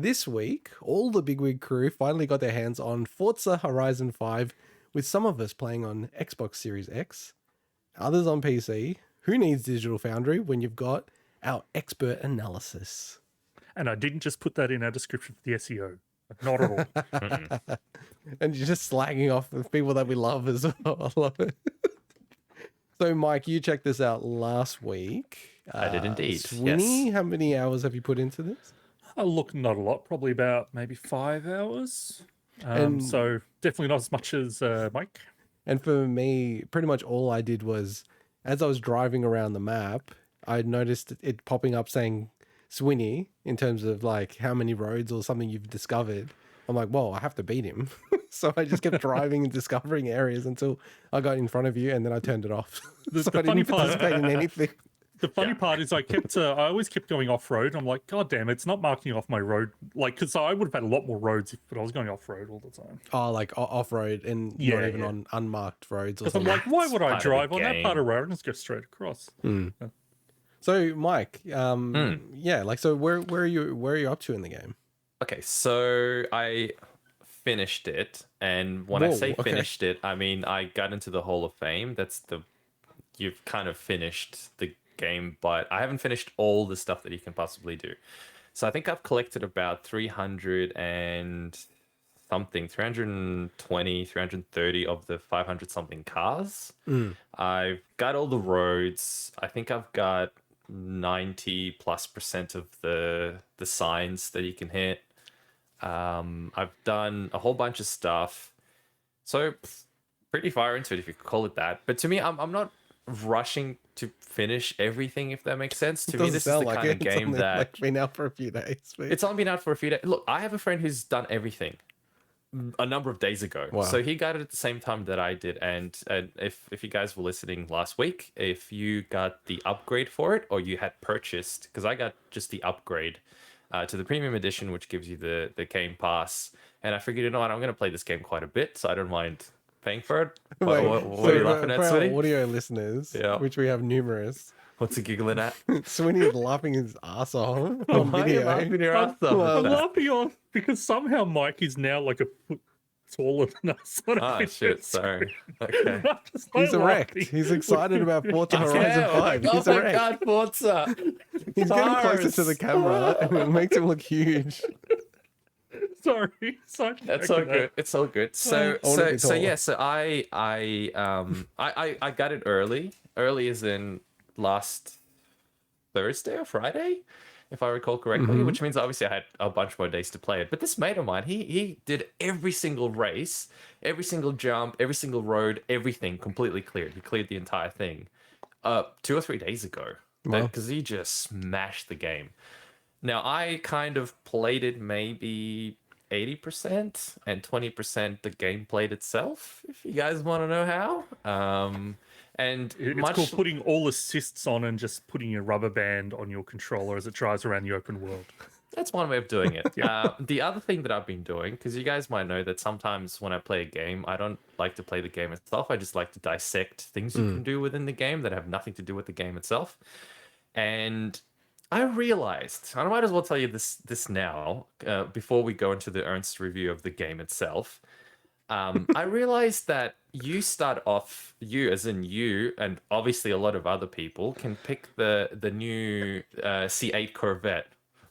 This week, all the Bigwig crew finally got their hands on Forza Horizon 5, with some of us playing on Xbox Series X, others on PC. Who needs Digital Foundry when you've got our expert analysis? And I didn't just put that in our description for the SEO. Not at all. And you're just slagging off the people that we love as well. I love it. So, Mike, you checked this out last week. I did indeed. Sweeney, Yes. how many hours have you put into this? Look, not a lot. Probably about maybe 5 hours. So definitely not as much as Mike. And for me, pretty much all I did was, as I was driving around the map, I noticed it popping up saying Sweeney in terms of like how many roads or something you've discovered. I'm like, whoa, I have to beat him. So I just kept driving and discovering areas until I got in front of you, and then I turned it off. So I didn't participate in anything. The funny part is I always kept going off-road. I'm like, God damn, it's not marking off my road. Like, because I would have had a lot more roads if I was going off-road all the time. Oh, like off-road and not even on unmarked roads or Because I'm something. like, why would I part of the drive on that game. part of road and just go straight across? So, Mike, yeah, like, so where are you up to in the game? Okay, so I finished it, and when I say okay. finished it, I mean I got into the Hall of Fame. You've kind of finished the game, but I haven't finished all the stuff that you can possibly do. So I think I've collected about 300 and something, 320, 330 of the 500 something cars. I've got all the roads. I think I've got 90+% of the signs that you can hit. I've done a whole bunch of stuff. So pretty far into it, if you could call it that. But to me, I'm not rushing to finish everything, if that makes sense. To me, this is the kind of game that like been out for a few days. But... It's only been out for a few days. Look, I have a friend who's done everything a number of days ago. Wow. So he got it at the same time that I did. And if you guys were listening last week, if you got the upgrade for it, or you had purchased, because I got just the upgrade to the premium edition, which gives you the game pass. And I figured, you know what, I'm going to play this game quite a bit, so I don't mind paying for it. Wait, What are you laughing at, for our Sweeney? audio listeners, Yeah. which we have numerous, What's he giggling at? Sweeney is laughing his ass off on Why are you video. laughing your I'm, ass off? I'm laughing on because somehow Mike is now like a foot taller than us. On a Oh, video shit, screen. sorry. Okay. I'm just, like, He's erect. laughing. He's excited about Forza Horizon 5. Oh He's my erect. god, Forza! He's getting closer to the camera, and it makes him look huge. Sorry. That's all good. It's all good. So I wanna be taller. yeah. So I got it early. Early as in last Thursday or Friday, if I recall correctly. Which means obviously I had a bunch more days to play it. But this mate of mine, he did every single race, every single jump, every single road, everything completely cleared. He cleared the entire thing 2 or 3 days ago. Wow. Because he just smashed the game. Now I kind of played it maybe 80% and 20% the game played itself, if you guys want to know how. And It's called putting all assists on and just putting a rubber band on your controller as it drives around the open world. that's one way of doing it. The other thing that I've been doing, because you guys might know that sometimes when I play a game, I don't like to play the game itself. I just like to dissect things you can do within the game that have nothing to do with the game itself. And I realized, I might as well tell you this now, before we go into the Ernst review of the game itself. I realized that you start off, you as in you, and obviously a lot of other people can pick the new C8 Corvette.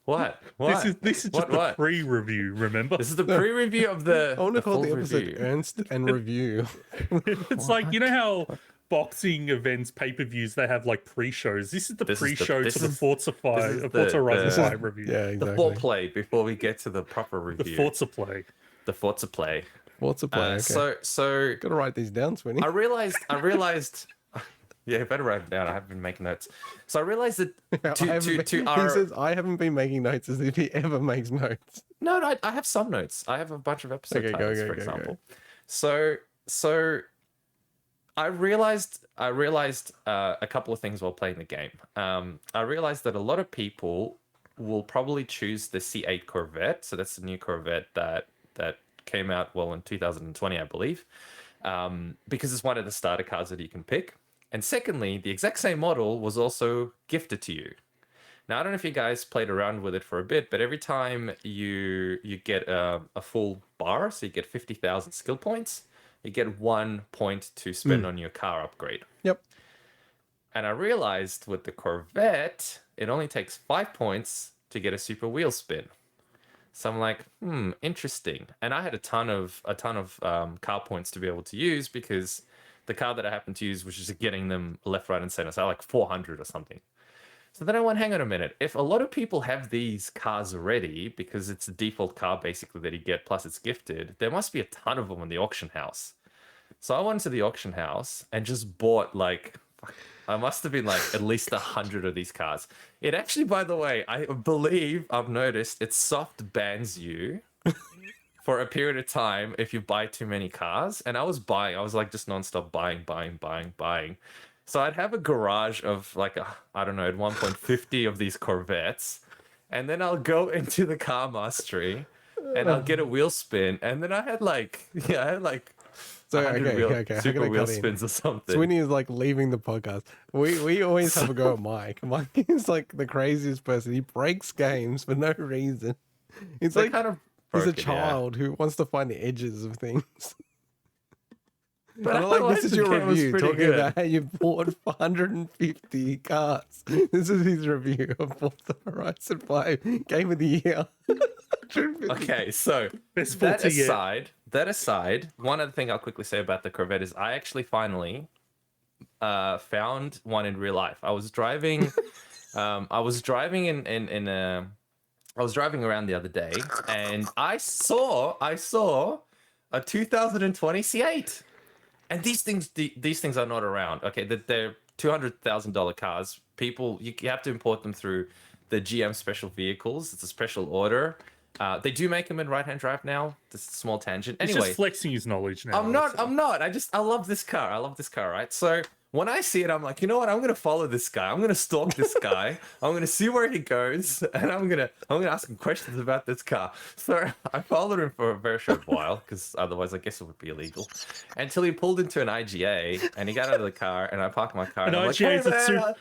What? This is just the pre-review, remember? This is the pre-review of the. I want to call full the episode review. Ernst and Review. It's like, you know how boxing events, pay-per-views, they have like pre-shows. This is the pre-show to the Forza Horizon 5 review. Yeah, The exactly. foreplay before we get to the proper review. The Forza play. The Forza play. What's the play? Okay. So Gotta write these down, Sweeney. I realized. Yeah, better write it down. I haven't been making notes. So I realized that He says, I haven't been making notes as if he ever makes notes. No, I have some notes. I have a bunch of episode Okay, titles, go, for go, example. So I realized a couple of things while playing the game. I realized that a lot of people will probably choose the C8 Corvette. So that's the new Corvette that came out in 2020, I believe, because it's one of the starter cars that you can pick. And secondly, the exact same model was also gifted to you. Now I don't know if you guys played around with it for a bit, but every time you get a full bar, so you get 50,000 skill points, you get 1 point to spend on your car upgrade. Yep. And I realized with the Corvette, it only takes 5 points to get a super wheel spin. So I'm like, interesting. And I had a ton of car points to be able to use because the car that I happened to use was just getting them left, right, and center. So I had like 400 or something. So then I went, hang on a minute. If a lot of people have these cars already, because it's the default car basically that you get, plus it's gifted, there must be a ton of them in the auction house. So I went to the auction house and just bought like, I must have been like at least 100 of these cars. It actually, by the way, I believe I've noticed it soft bans you for a period of time if you buy too many cars. And I was like just nonstop buying. So I'd have a garage of like, I don't know, at 1.50 of these Corvettes. And then I'll go into the car mastery and I'll get a wheel spin. And then I had like, So super wheel spins or something. Sweeney is like leaving the podcast. We always have a go at Mike. Mike is like the craziest person. He breaks games for no reason. It's They're like kind of he's a broken, child who wants to find the edges of things. But And I'm like, this is the your game was review pretty talking good. about how you bought 150 cars. This is his review of Forza Horizon 5 Game of the Year. 150. Okay, so Best that Forza yet. aside, one other thing I'll quickly say about the Corvette is I actually finally found one in real life. I was driving I was driving I was driving around the other day and I saw a 2020 C8. And these things are not around. Okay, they're $200,000 cars. People, you have to import them through the GM special vehicles. It's a special order. They do make them in right-hand drive now. Just a small tangent. He's Anyway, just flexing his knowledge now. I'm not. I love this car. Right? So when I see it, I'm like, you know what? I'm gonna follow this guy. I'm gonna stalk this guy. I'm gonna see where he goes, and I'm gonna ask him questions about this car. So I followed him for a very short while, because otherwise, I guess it would be illegal. Until he pulled into an IGA, and he got out of the car, and I parked my car. An And I'm like, IGA hey, is a man,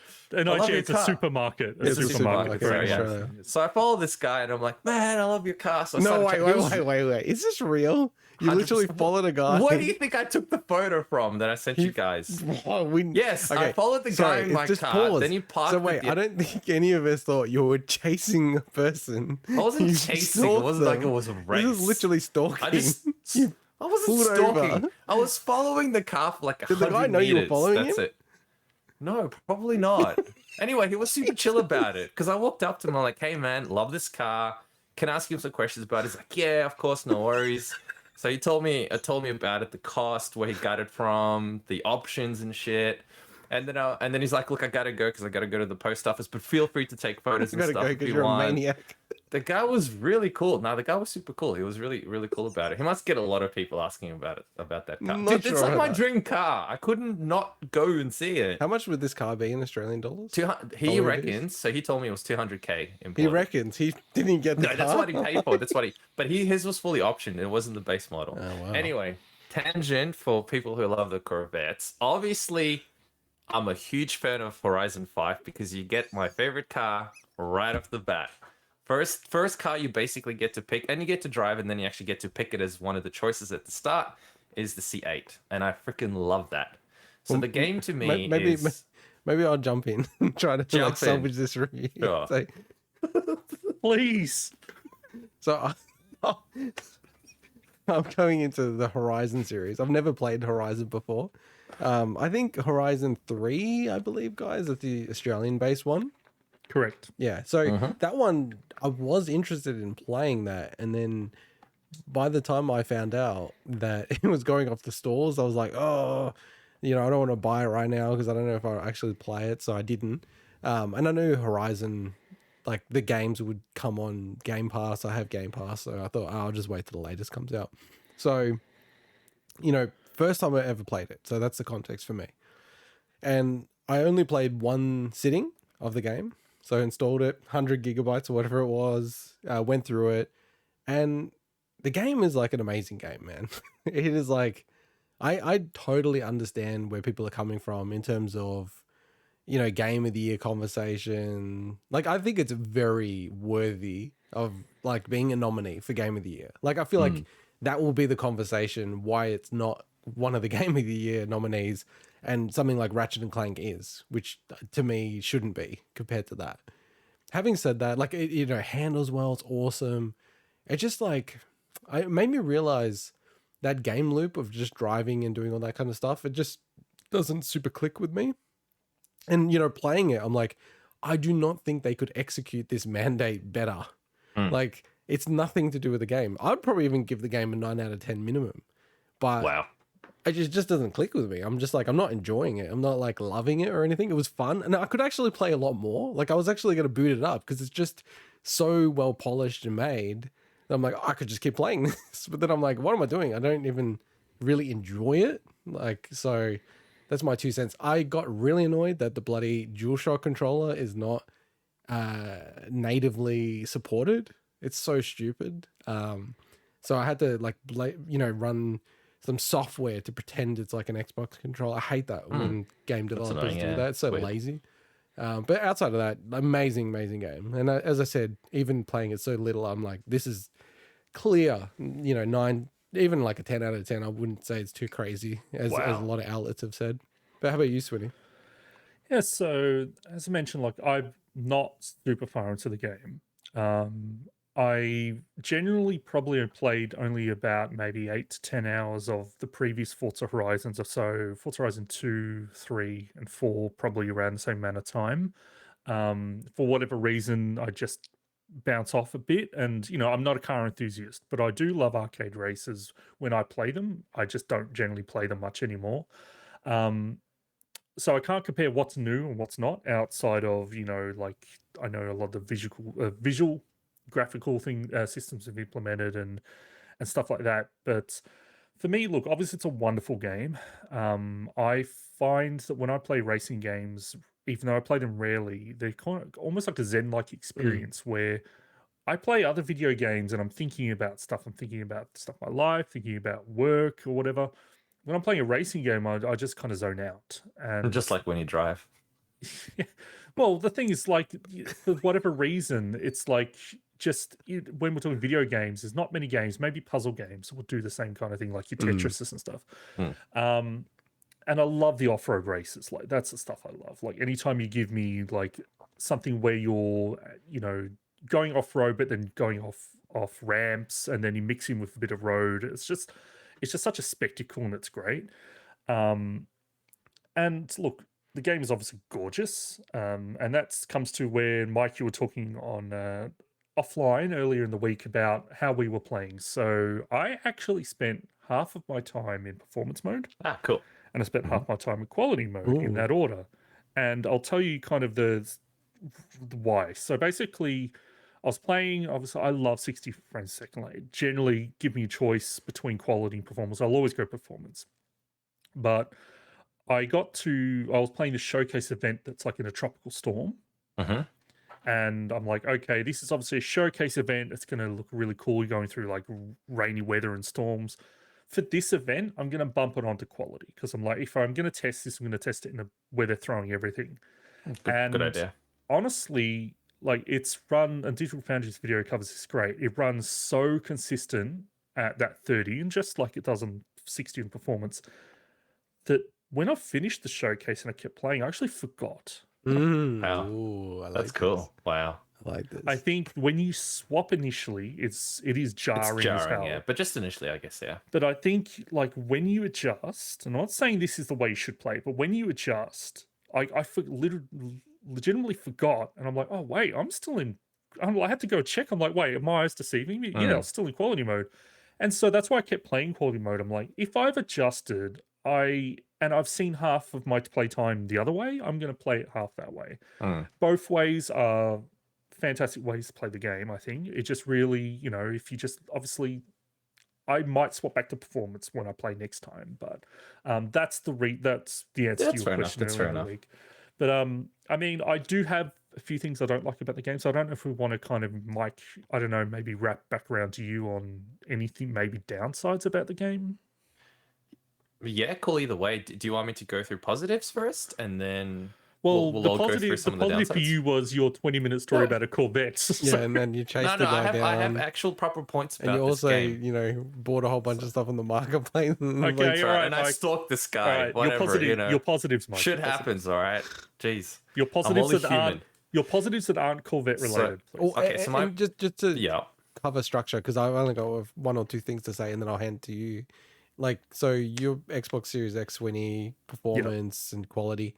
it's a supermarket. It's a supermarket, Sorry, yeah. yeah. So I follow this guy, and I'm like, man, I love your car. So I No, started checking- wait. Is this real? You literally 100%. followed a guy. Where do you think I took the photo from that I sent you guys? Yes, I followed the guy in my just car. pause. Then you parked. So wait, I don't think any of us thought you were chasing a person. I wasn't You chasing. It stalked wasn't like it them. was a race. This is literally stalking. I just. You I wasn't pulled stalking. over. I was following the car for like 100 Did the guy know meters. you were following That's him? it. No, probably not. Anyway, he was super chill about it because I walked up to him. I'm like, "Hey, man, love this car. Can I ask you some questions about it?" He's like, "Yeah, of course, no worries." So he told me about it, the cost, where he got it from, the options and shit. And then he's like, "Look, I gotta go because I gotta go to the post office, but feel free to take photos You and gotta stuff go if because you you're a want." maniac. The guy was really cool. No, the guy was super cool. He was really, really cool about it. He must get a lot of people asking about that car. Not Dude, sure it's like about my that. dream car. I couldn't not go and see it. How much would this car be in Australian dollars? He Dollar reviews? reckons. So he told me it was 200K imported. He reckons he didn't get the No, car. that's what he paid for. But his was fully optioned. It wasn't the base model. Oh, wow. Anyway, tangent for people who love the Corvettes. Obviously, I'm a huge fan of Horizon 5 because you get my favorite car right off the bat. First car you basically get to pick, and you get to drive, and then you actually get to pick it as one of the choices at the start, is the C8. And I freaking love that. So the game to me is... Maybe I'll jump in and try to Jump like in. salvage this review. Sure. So, Please. so I'm going into the Horizon series. I've never played Horizon before. I think Horizon 3, I believe, guys, is the Australian-based one. Correct. Yeah, so that one, I was interested in playing that, and then by the time I found out that it was going off the stores, I was like, oh, I don't want to buy it right now because I don't know if I'll actually play it, so I didn't. And I knew Horizon, like the games would come on Game Pass. I have Game Pass, so I thought, I'll just wait till the latest comes out. So, first time I ever played it, so that's the context for me. And I only played one sitting of the game. So I installed it, 100 gigabytes or whatever it was, went through it, and the game is like an amazing game, man. It is like, I totally understand where people are coming from in terms of, game of the year conversation. Like, I think it's very worthy of like being a nominee for game of the year. Like, I feel like that will be the conversation why it's not one of the game of the year nominees, and something like Ratchet and Clank is, which to me shouldn't be compared to that. Having said that, like, it handles well, it's awesome. It just like, it made me realize that game loop of just driving and doing all that kind of stuff, it just doesn't super click with me. And, playing it, I'm like, I do not think they could execute this mandate better. Like, it's nothing to do with the game. I'd probably even give the game a 9 out of 10 minimum. But Wow. it just doesn't click with me. I'm just like, I'm not enjoying it. I'm not like loving it or anything. It was fun. And I could actually play a lot more. Like, I was actually going to boot it up because it's just so well polished and made. I'm like, I could just keep playing this. But then I'm like, what am I doing? I don't even really enjoy it. Like, so that's my 2 cents. I got really annoyed that the bloody DualShock controller is not natively supported. It's so stupid. So I had to like, run some software to pretend it's like an Xbox controller. I hate that when game developers do that. It's so lazy. But outside of that, amazing game. And as I said, even playing it so little, I'm like, this is clear, 9, even like a 10 out of 10. I wouldn't say it's too crazy, as a lot of outlets have said. But how about you, Swinny? Yeah, so as I mentioned, like, I'm not super far into the game. I generally probably have played only about maybe 8 to 10 hours of the previous Forza Horizons or so. Forza Horizon 2, 3, and 4, probably around the same amount of time. For whatever reason, I just bounce off a bit. And, I'm not a car enthusiast, but I do love arcade races when I play them. I just don't generally play them much anymore. So I can't compare what's new and what's not outside of, like, I know a lot of the visual graphical systems have implemented and stuff like that. But for me, look, obviously it's a wonderful game. I find that when I play racing games, even though I play them rarely, they're kind of almost like a Zen-like experience where I play other video games and I'm thinking about stuff. I'm thinking about stuff in my life, thinking about work or whatever. When I'm playing a racing game, I just kind of zone out. And Just like when you drive. well, the thing is, like, for whatever reason, it's like when we're talking video games, there's not many games, maybe puzzle games will do the same kind of thing, like your Tetrises and stuff. And I love the off-road races. Like, that's the stuff I love. Like, anytime you give me like something where you're, going off-road, but then going off ramps, and then you mix in with a bit of road, it's just such a spectacle, and it's great. And look, the game is obviously gorgeous, and that comes to where, Mike, you were talking on offline earlier in the week about how we were playing. So I actually spent half of my time in performance mode, Cool. and I spent half my time in quality mode, in that order. And I'll tell you kind of the why. So basically, I was playing, obviously, I love 60 frames a second. Like, generally, give me a choice between quality and performance, I'll always go performance. But I was playing the showcase event that's like in a tropical storm. And I'm like, okay, this is obviously a showcase event. It's going to look really cool. You're going through like rainy weather and storms. For this event, I'm going to bump it onto quality because I'm like, if I'm going to test this, I'm going to test it where they're throwing everything. Good idea. Honestly, like, it's run, and Digital Foundry's video covers this great. It runs so consistent at that 30, and just like it does on 60 in performance, that when I finished the showcase and I kept playing, I actually forgot. Wow. Ooh, I like That's cool. Wow. I like this. I think when you swap initially, it is jarring, as hell. Yeah, but just initially, I guess, yeah. But I think, like, when you adjust, and I'm not saying this is the way you should play, but when you adjust, I legitimately forgot, and I'm like, oh wait, I'm still in. I had to go check. I'm like, wait, are my eyes deceiving me? Yeah, I was still in quality mode, and so that's why I kept playing quality mode. I'm like, if I've adjusted, and I've seen half of my play time the other way, I'm going to play it half that way. Both ways are fantastic ways to play the game, I think. It just really, if you just, obviously, I might swap back to performance when I play next time, but that's the answer to your question earlier in the week. But I mean, I do have a few things I don't like about the game, so I don't know if we want to kind of, Mike, I don't know, maybe wrap back around to you on anything, maybe downsides about the game. Yeah, cool. Either way, do you want me to go through positives first, and then Well, we'll all go through the some of the positive for downsides. you was your 20-minute story about a Corvette. Yeah, So, and then you chase No, the no, guy I have down, actual proper points and about you this also, game. you know, bought a whole bunch of stuff on the marketplace. And okay, like, That's all right, right, and I Mike. stalked this All guy. right, Whatever, you know. your positives, Mike. Shit your positives. happens, all right. Jeez, Your I'm positives only that human. aren't Corvette So, related, please. oh, okay, so my and just to yeah. cover structure, because I've only got one or two things to say, and then I'll hand to you. Like, so your Xbox Series X, Winnie, performance and quality.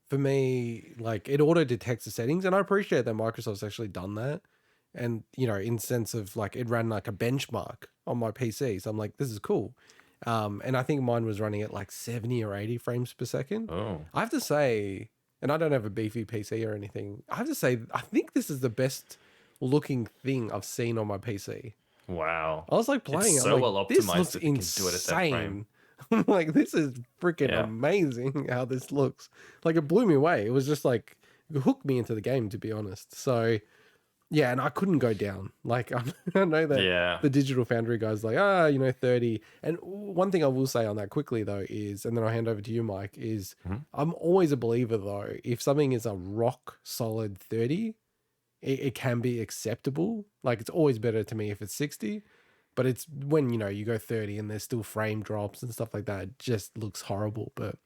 For me, like, it auto detects the settings, and I appreciate that Microsoft's actually done that. And, you know, in sense of like it ran like a benchmark on my PC. So I'm like, this is cool. And I think mine was running at like 70 or 80 frames per second. Oh, I have to say, and I don't have a beefy PC or anything, I have to say, I think this is the best looking thing I've seen on my PC. wow. I was like It's playing it, I'm so like, well this optimized looks that it can do it at that frame. insane. I'm like, this is freaking Yeah. amazing how this looks. Like, it blew me away. It was just like, it hooked me into the game, to be honest. So, yeah, and I couldn't go down. Like, I know that Yeah. the Digital Foundry guys like, you know, 30. And one thing I will say on that quickly, though, is, and then I'll hand over to you, Mike, is Mhm. I'm always a believer, though, if something is a rock solid 30, it can be acceptable. Like, it's always better to me if it's 60. But it's when, you know, you go 30 and there's still frame drops and stuff like that, it just looks horrible. But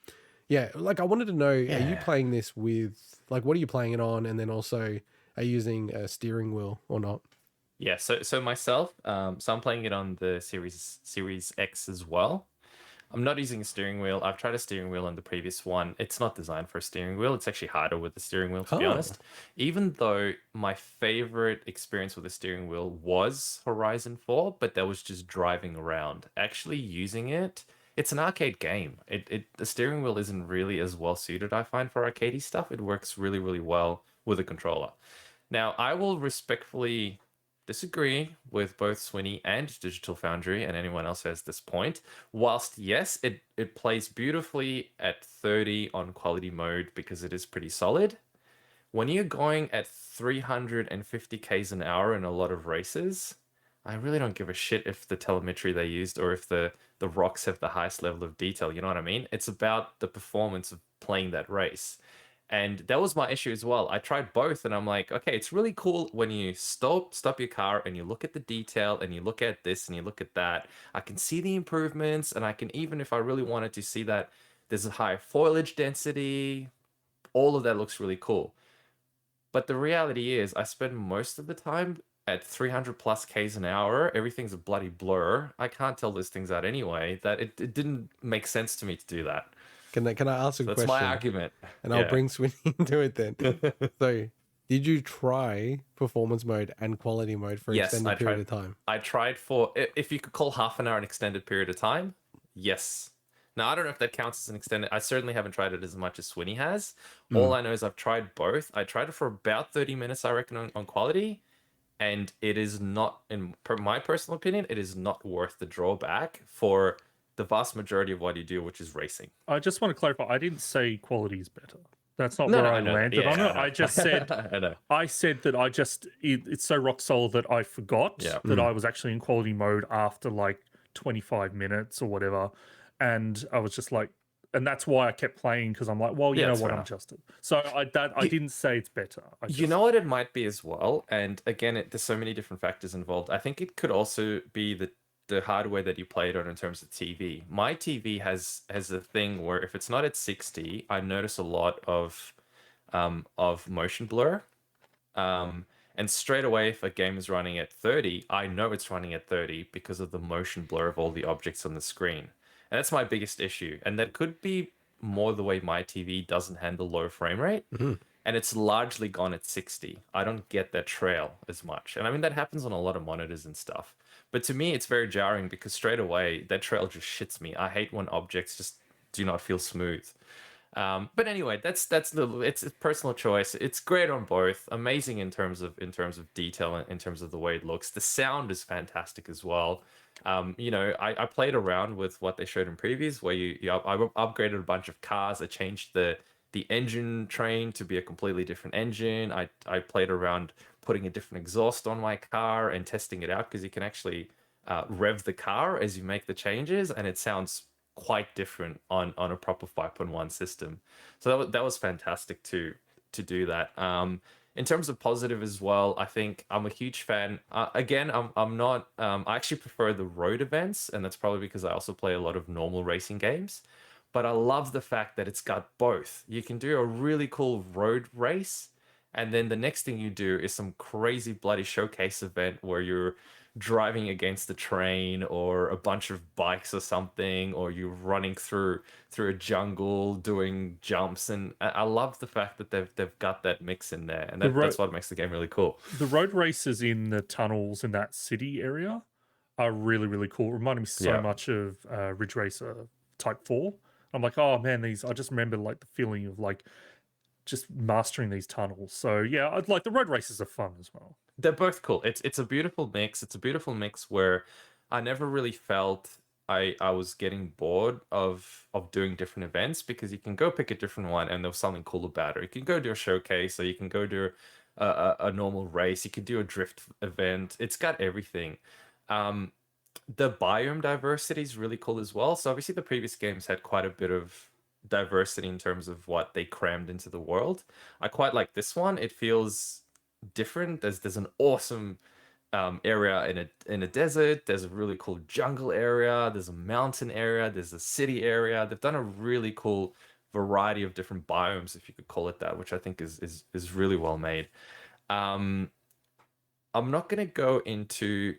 yeah, like I wanted to know, are you Yeah. playing this with, like, what are you playing it on? And then also, are you using a steering wheel or not? Yeah, so myself, so I'm playing it on the Series X as well. I'm not using a steering wheel. I've tried a steering wheel on the previous one. It's not designed for a steering wheel. It's actually harder with the steering wheel, to be Oh. honest. Even though my favorite experience with the steering wheel was Horizon 4, but that was just driving around. Actually using it, it's an arcade game. The steering wheel isn't really as well suited, I find, for arcadey stuff. It works really, really well with a controller. Now, I will respectfully disagree with both Swinny and Digital Foundry and anyone else who has this point. Whilst, yes, it plays beautifully at 30 on quality mode because it is pretty solid. When you're going at 350 k's an hour in a lot of races, I really don't give a shit if the telemetry they used or if the rocks have the highest level of detail. You know what I mean? It's about the performance of playing that race. And that was my issue as well. I tried both and I'm like, okay, it's really cool when you stop your car and you look at the detail and you look at this and you look at that. I can see the improvements and I can, even if I really wanted to see that there's a high foliage density, all of that looks really cool. But the reality is I spend most of the time at 300 plus Ks an hour. Everything's a bloody blur. I can't tell those things out anyway, that it didn't make sense to me to do that. Can I ask a That's question? my argument. And I'll Yeah. bring Swinny into it then. So, did you try performance mode and quality mode for an Yes, extended I period tried. of time? I tried for, if you could call half an hour an extended period of time, yes. Now, I don't know if that counts as an extended. I certainly haven't tried it as much as Swinny has. All I know is I've tried both. I tried it for about 30 minutes, I reckon, on quality. And it is not, in my personal opinion, it is not worth the drawback for the vast majority of what you do, which is racing. I just want to clarify. I didn't say quality is better. That's not No, where no, I I know that. landed Yeah, on yeah, it. I know. I just said I know. I said that it's so rock solid that I forgot Yeah. that I was actually in quality mode after like 25 minutes or whatever. And I was just like, and that's why I kept playing because I'm like, well, you Yeah, know that's what, fair I'm enough. just. So I didn't say it's better. You know what it might be as well, and again, there's so many different factors involved. I think it could also be the hardware that you play it on in terms of TV. My TV has a thing where if it's not at 60, I notice a lot of motion blur. And straight away, if a game is running at 30, I know it's running at 30 because of the motion blur of all the objects on the screen. And that's my biggest issue. And that could be more the way my TV doesn't handle low frame rate. And it's largely gone at 60. I don't get that trail as much. And I mean, that happens on a lot of monitors and stuff. But to me, it's very jarring because straight away, that trail just shits me. I hate when objects just do not feel smooth. But anyway, it's a personal choice. It's great on both. Amazing in terms of detail and in terms of the way it looks. The sound is fantastic as well. You know, I played around with what they showed in previews, where I upgraded a bunch of cars. I changed the engine train to be a completely different engine. I played around putting a different exhaust on my car and testing it out because you can actually rev the car as you make the changes, and it sounds quite different on a proper 5.1 system. So that was fantastic to do that. In terms of positive as well, I think I'm a huge fan. Again, I'm not. I actually prefer the road events, and that's probably because I also play a lot of normal racing games. But I love the fact that it's got both. You can do a really cool road race, and then the next thing you do is some crazy bloody showcase event where you're driving against the train or a bunch of bikes or something, or you're running through a jungle doing jumps. And I love the fact that they've got that mix in there, and that's what makes the game really cool. The road races in the tunnels in that city area are really, really cool. Reminding me so much of Ridge Racer Type 4. I'm like, oh man, I just remember like the feeling of like just mastering these tunnels. So yeah, I'd like the road races are fun as well. They're both cool. It's a beautiful mix. It's a beautiful mix where I never really felt I was getting bored of doing different events, because you can go pick a different one and there's something cool about it. You can go do a showcase, or you can go do a normal race. You could do a drift event. It's got everything. The biome diversity is really cool as well. So obviously the previous games had quite a bit of diversity in terms of what they crammed into the world. I quite like this one. It feels different. There's an awesome area in a desert. There's a really cool jungle area. There's a mountain area. There's a city area. They've done a really cool variety of different biomes, if you could call it that, which I think is really well made. I'm not going to go into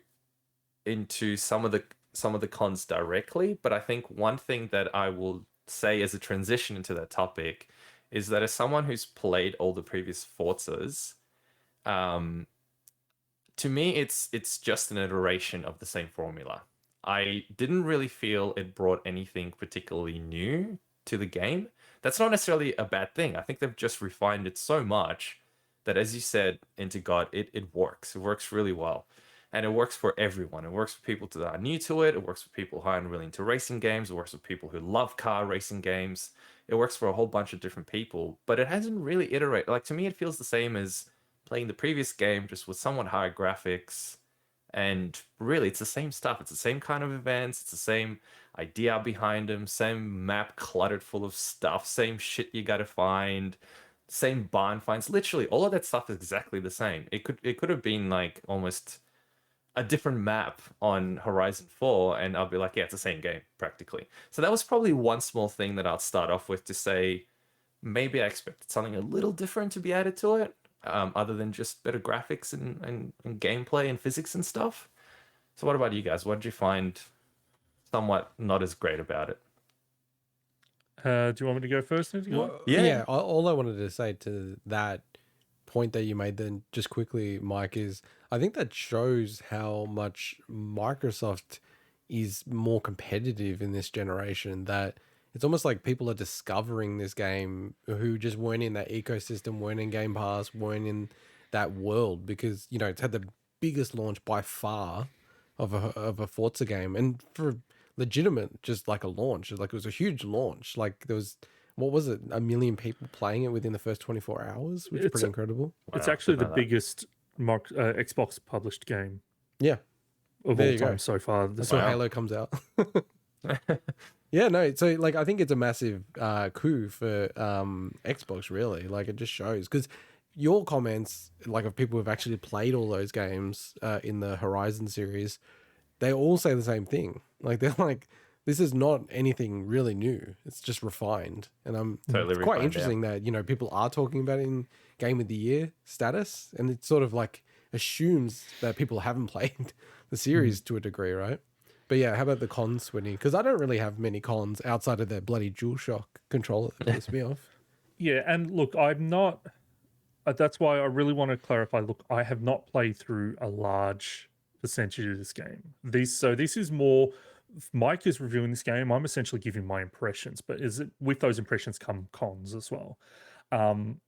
some of the cons directly, but I think one thing that I will say as a transition into that topic is that as someone who's played all the previous Forzas, to me it's just an iteration of the same formula. I didn't really feel it brought anything particularly new to the game. That's not necessarily a bad thing. I think they've just refined it so much that, as you said, into God, it works. It works really well. And it works for everyone. It works for people that are new to it. It works for people who aren't really into racing games. It works for people who love car racing games. It works for a whole bunch of different people. But it hasn't really iterated. Like, to me, it feels the same as playing the previous game, just with somewhat higher graphics. And really, it's the same stuff. It's the same kind of events. It's the same idea behind them. Same map cluttered full of stuff. Same shit you gotta find. Same barn finds. Literally, all of that stuff is exactly the same. It could have been like almost a different map on Horizon 4, and I'll be like, yeah, it's the same game practically. So that was probably one small thing that I'll start off with to say maybe I expected something a little different to be added to it, other than just better graphics and gameplay and physics and stuff. So what about you guys? What did you find somewhat not as great about it? Do you want me to go first? Yeah. All I wanted to say to that point that you made then just quickly, Mike, is I think that shows how much Microsoft is more competitive in this generation, that it's almost like people are discovering this game who just weren't in that ecosystem, weren't in Game Pass, weren't in that world, because, you know, it's had the biggest launch by far of a Forza game, and for legitimate, just like a launch, like it was a huge launch. Like there was, what was it, 1 million people playing it within the first 24 hours, which is pretty incredible. It's actually the biggest Xbox published game Yeah, of there all you go. time so far. That's when Halo comes out. Yeah, no, so like I think it's a massive coup for Xbox, really. Like it just shows, because your comments, like of people who've actually played all those games in the Horizon series, they all say the same thing. Like they're like, this is not anything really new. It's just refined. And it's quite interesting that, you know, people are talking about it in Game of the Year status, and it sort of like assumes that people haven't played the series to a degree, right? But yeah, how about the cons, Swinny? Because I don't really have many cons outside of that bloody DualShock controller that pissed me off. Yeah, and look, I'm not. That's why I really want to clarify. Look, I have not played through a large percentage of this game. This is more. Mike is reviewing this game. I'm essentially giving my impressions, but with those impressions come cons as well. And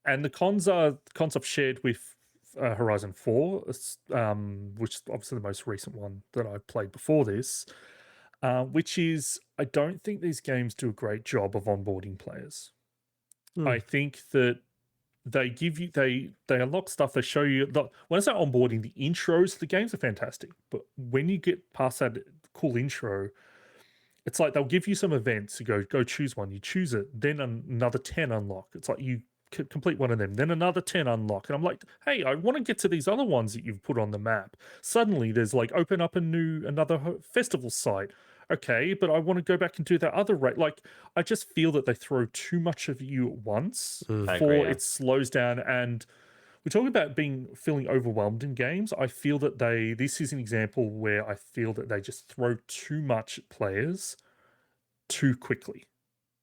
the cons I've shared with Horizon 4, which is obviously the most recent one that I played before this, which is I don't think these games do a great job of onboarding players. I think that they give you they unlock stuff. They show you when I say onboarding, the intros to the games are fantastic, but when you get past that cool intro, it's like they'll give you some events. You go choose one. You choose it. Then another 10 unlock. It's like you complete one of them. Then another 10 unlock. And I'm like, hey, I want to get to these other ones that you've put on the map. Suddenly there's like open up another festival site. Okay, but I want to go back and do that other rate. Like, I just feel that they throw too much of you at once before it slows down. And we're talking about feeling overwhelmed in games. I feel that this is an example where I feel that they just throw too much at players too quickly.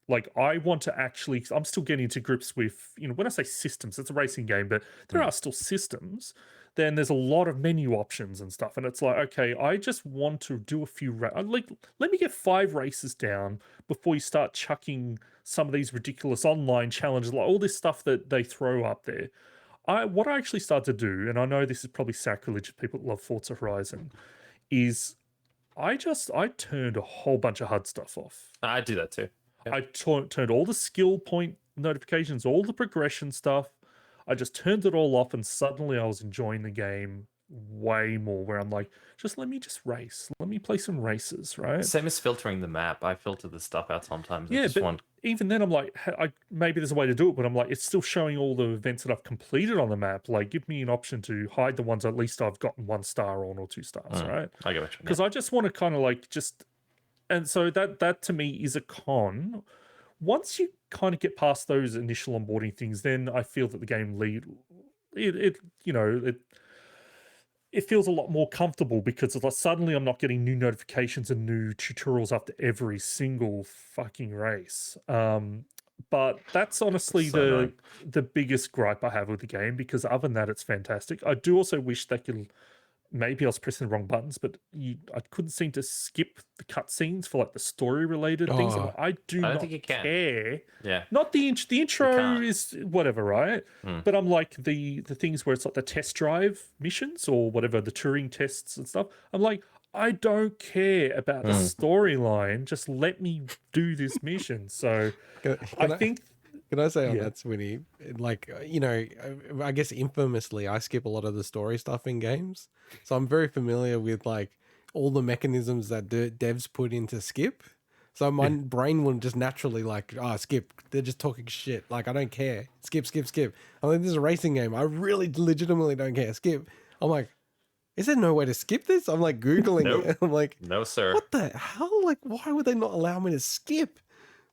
Like, I want to actually, I'm still getting to grips with, when I say systems, it's a racing game, but there are still systems. Then there's a lot of menu options and stuff. And it's like, okay, I just want to do a few, like, let me get 5 races down before you start chucking some of these ridiculous online challenges, like all this stuff that they throw up there. What I actually started to do, and I know this is probably sacrilege if people that love Forza Horizon, is I turned a whole bunch of HUD stuff off. I do that too. Yep. I turned all the skill point notifications, all the progression stuff. I just turned it all off, and suddenly I was enjoying the game way more, where I'm like, let me race. Let me play some races, right? Same as filtering the map. I filter the stuff out sometimes. Yeah, but even then I'm like, maybe there's a way to do it, but I'm like, it's still showing all the events that I've completed on the map. Like, give me an option to hide the ones at least I've gotten 1 star on or 2 stars, right? I get what you mean. Because I just want to kind of like and so that to me is a con. Once you kind of get past those initial onboarding things, then I feel that the game it feels a lot more comfortable, because it's like suddenly I'm not getting new notifications and new tutorials after every single fucking race. But that's honestly the biggest gripe I have with the game, because other than that, it's fantastic. I do also wish they could. Maybe I was pressing the wrong buttons, but I couldn't seem to skip the cutscenes for like the story-related things. Like, I don't think you care. Yeah. Not the intro is whatever, right? But I'm like the things where it's like the test drive missions or whatever, the Turing tests and stuff. I'm like, I don't care about the storyline. Just let me do this mission. So I think. Can I say on that, Swinny? Like, I guess infamously, I skip a lot of the story stuff in games. So I'm very familiar with like all the mechanisms that devs put into skip. So my brain will just naturally like, skip. They're just talking shit. Like, I don't care. Skip, skip, skip. I mean, this is a racing game. I really legitimately don't care. Skip. I'm like, is there no way to skip this? I'm like Googling it. I'm like, no, sir. What the hell? Like, why would they not allow me to skip?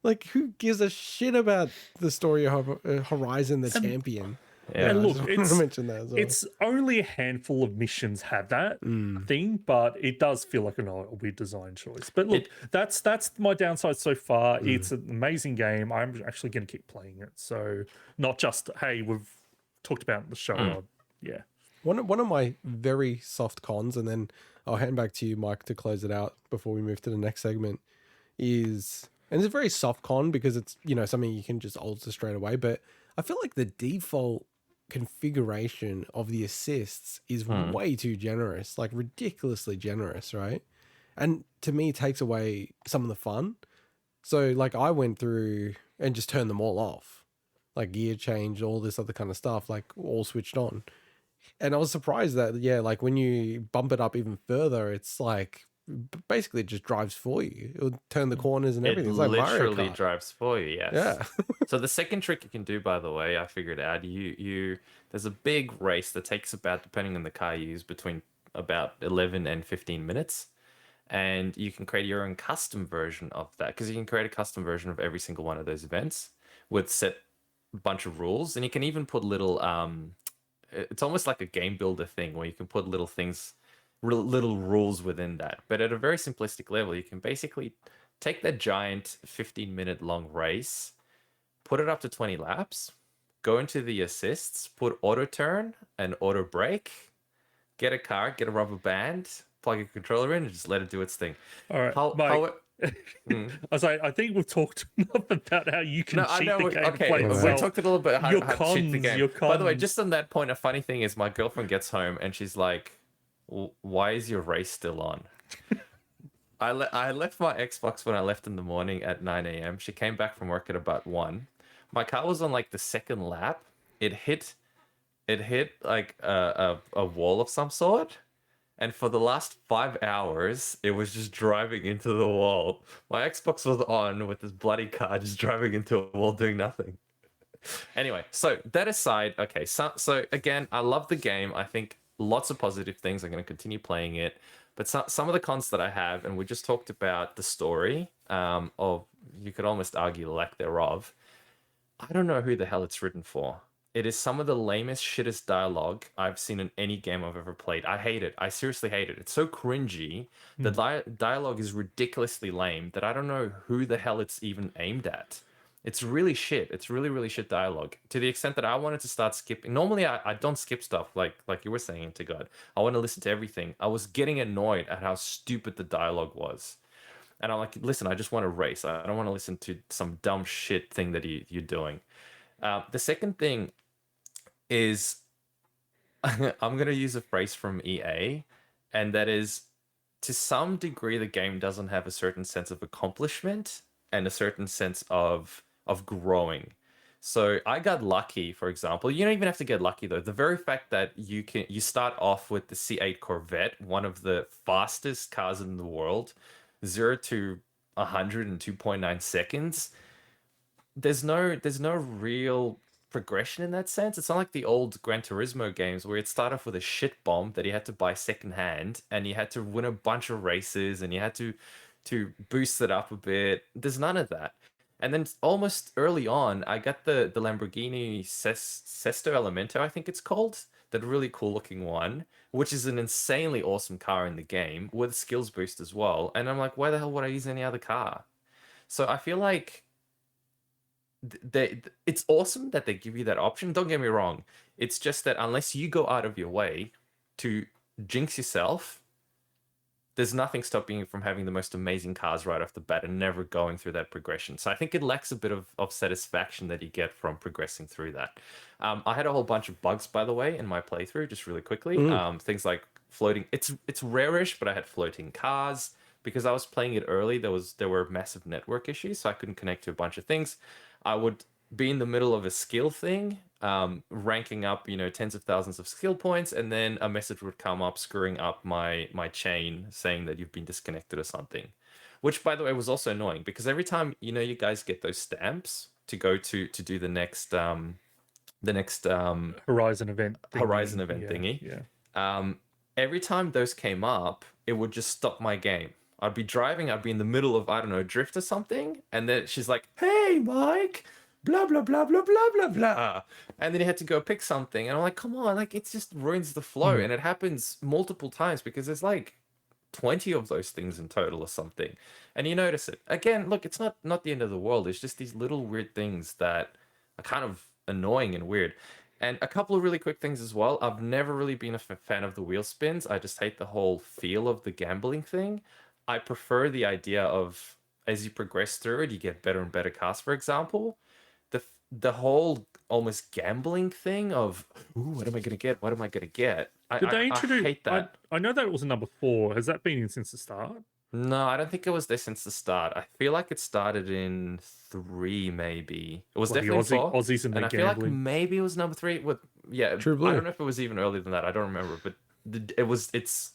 Like, who gives a shit about the story of Horizon the Champion? Yeah, and look, it's only a handful of missions have that thing, but it does feel like a weird design choice. But look, that's my downside so far. It's an amazing game. I'm actually going to keep playing it. So not just, hey, we've talked about the show. Yeah. One of my very soft cons, and then I'll hand back to you, Mike, to close it out before we move to the next segment, is... And it's a very soft con because it's, something you can just alter straight away. But I feel like the default configuration of the assists is way too generous, like ridiculously generous, right? And to me, it takes away some of the fun. So like I went through and just turned them all off, like gear change, all this other kind of stuff, like all switched on. And I was surprised that, like when you bump it up even further, it's like... basically it just drives for you. It'll turn the corners and everything. It's like literally drives for you. Yes. Yeah. So the second trick you can do, by the way, I figured out, there's a big race that takes about, depending on the car you use, between about 11 and 15 minutes. And you can create your own custom version of that, because you can create a custom version of every single one of those events with set bunch of rules. And you can even put little it's almost like a game builder thing where you can put little things, little rules within that. But at a very simplistic level, you can basically take that giant 15-minute long race, put it up to 20 laps, go into the assists, put auto turn and auto brake, get a car, get a rubber band, plug a controller in, and just let it do its thing. All right, Mike. I think we've talked enough about how you can cheat the game. Okay, we talked a little bit how to cheat the game. By the way, just on that point, a funny thing is my girlfriend gets home and she's like, why is your race still on? I left my Xbox when I left in the morning at 9 a.m. She came back from work at about 1. My car was on like the second lap. It hit like a wall of some sort. And for the last 5 hours, it was just driving into the wall. My Xbox was on with this bloody car just driving into a wall doing nothing. Anyway, so that aside, okay, so again, I love the game. I think lots of positive things. I'm going to continue playing it. But some of the cons that I have, and we just talked about the story, of, you could almost argue the lack thereof. I don't know who the hell it's written for. It is some of the lamest, shittest dialogue I've seen in any game I've ever played. I hate it. I seriously hate it. It's so cringy. The dialogue is ridiculously lame that I don't know who the hell it's even aimed at. It's really shit. It's really, really shit dialogue. To the extent that I wanted to start skipping. Normally, I don't skip stuff like you were saying, to God. I want to listen to everything. I was getting annoyed at how stupid the dialogue was. And I'm like, listen, I just want to race. I don't want to listen to some dumb shit thing that you're doing. The second thing is, I'm going to use a phrase from EA, and that is, to some degree, the game doesn't have a certain sense of accomplishment and a certain sense of growing. So I got lucky, for example. You don't even have to get lucky though. The very fact that you start off with the C8 Corvette, one of the fastest cars in the world, 0 to 100 in 2.9 seconds. There's no real progression in that sense. It's not like the old Gran Turismo games where it started off with a shit bomb that you had to buy secondhand, and you had to win a bunch of races, and you had to boost it up a bit. There's none of that. And then almost early on, I got the Lamborghini Sesto Elemento, I think it's called, that really cool looking one, which is an insanely awesome car in the game with skills boost as well. And I'm like, why the hell would I use any other car? So I feel like it's awesome that they give you that option. Don't get me wrong. It's just that unless you go out of your way to jinx yourself, there's nothing stopping you from having the most amazing cars right off the bat and never going through that progression. So I think it lacks a bit of satisfaction that you get from progressing through that. I had a whole bunch of bugs, by the way, in my playthrough, just really quickly. Things like floating. It's rarish, but I had floating cars. Because I was playing it early, there were massive network issues, so I couldn't connect to a bunch of things. I would be in the middle of a skill thing, ranking up, tens of thousands of skill points, and then a message would come up screwing up my chain, saying that you've been disconnected or something. Which, by the way, was also annoying because every time you guys get those stamps to go to do the next Horizon event thingy. Yeah. Every time those came up, it would just stop my game. I'd be driving, I'd be in the middle of, I don't know, drift or something, and then she's like, "Hey, Mike, blah blah blah blah blah blah blah," and then you had to go pick something, and I'm like, "Come on, like it just ruins the flow," and it happens multiple times because there's like 20 of those things in total or something, and you notice it again. Look, it's not the end of the world. It's just these little weird things that are kind of annoying and weird. And a couple of really quick things as well. I've never really been a fan of the wheel spins. I just hate the whole feel of the gambling thing. I prefer the idea of, as you progress through it, you get better and better cars, for example. The whole almost gambling thing of, ooh, what am I going to get? What am I going to get? Did they I introduce? hate that. I know that it was a number 4. Has that been in since the start? No, I don't think it was there since the start. I feel like it started in 3, maybe. It was definitely 4. Aussies and I feel like maybe it was number 3. True Blue. I don't know if it was even earlier than that. I don't remember, but it's.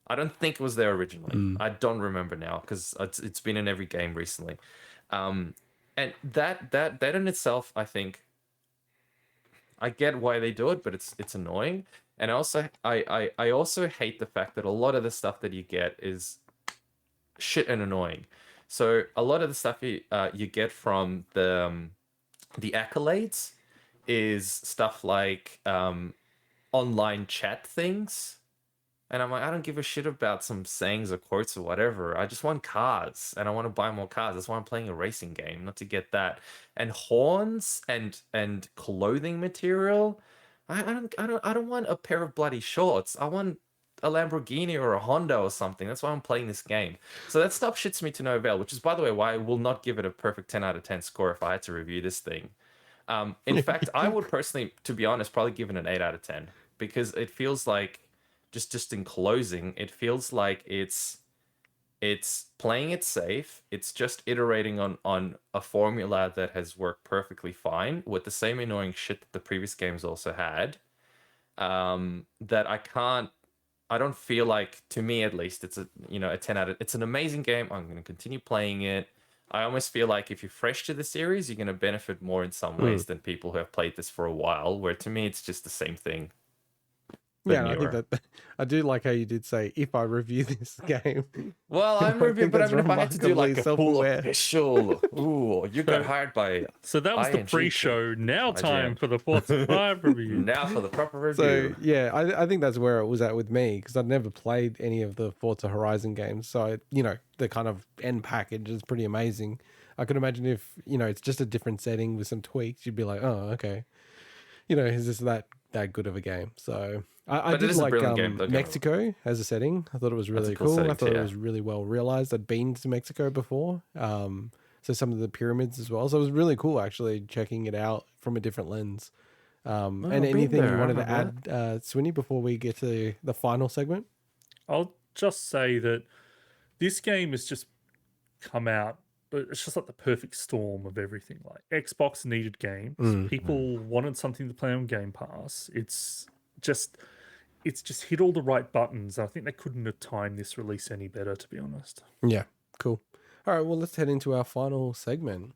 I don't think it was there originally. I don't remember now because it's been in every game recently, and that in itself, I think, I get why they do it, but it's annoying. And I also hate the fact that a lot of the stuff that you get is shit and annoying. So a lot of the stuff you get from the accolades is stuff like online chat things. And I'm like, I don't give a shit about some sayings or quotes or whatever. I just want cars, and I want to buy more cars. That's why I'm playing a racing game, not to get that. And horns and clothing material. I don't want a pair of bloody shorts. I want a Lamborghini or a Honda or something. That's why I'm playing this game. So that stuff shits me to no avail. Which is, by the way, why I will not give it a perfect 10 out of 10 score if I had to review this thing. In fact, I would personally, to be honest, probably give it an 8 out of 10 because it feels like. Just in closing, it feels like it's playing it safe. It's just iterating on a formula that has worked perfectly fine with the same annoying shit that the previous games also had. That I can't I don't feel like, to me at least, it's a, you know, a 10 out of, it's an amazing game. I'm going to continue playing it. I almost feel like if you're fresh to the series, you're going to benefit more in some ways than people who have played this for a while, where to me it's just the same thing but Yeah, I think newer. that I do like how you did say if I review this game. Well, I'm I reviewing, think but I that's mean, if I had to do like remarkably a full self-aware. official, ooh, you got So, hired by so that was the ING. pre-show. Now time IGN. for the Forza 5 review. Now for the proper So review. yeah, I think that's where it was at with me because I'd never played any of the Forza Horizon games. So you know, the kind of end package is pretty amazing. I could imagine if, you know, it's just a different setting with some tweaks, you'd be like, oh, okay. You know, is this that good of a game? So I But it did is a like brilliant game. Don't get me wrong. Mexico as a setting. I thought it was That's a really cool cool. I setting thought too, it yeah. was really well realized. I'd been to Mexico before. So some of the pyramids as well. So it was really cool actually checking it out from a different lens. Oh, And I've been anything you there. I wanted to remember add, Swinny, before we get to the final segment? I'll just say that this game has just come out. It's just like the perfect storm of everything. Like Xbox needed games. People wanted something to play on Game Pass. Just it's just hit all the right buttons. I think they couldn't have timed this release any better, to be honest. Yeah, cool. All right, well, let's head into our final segment.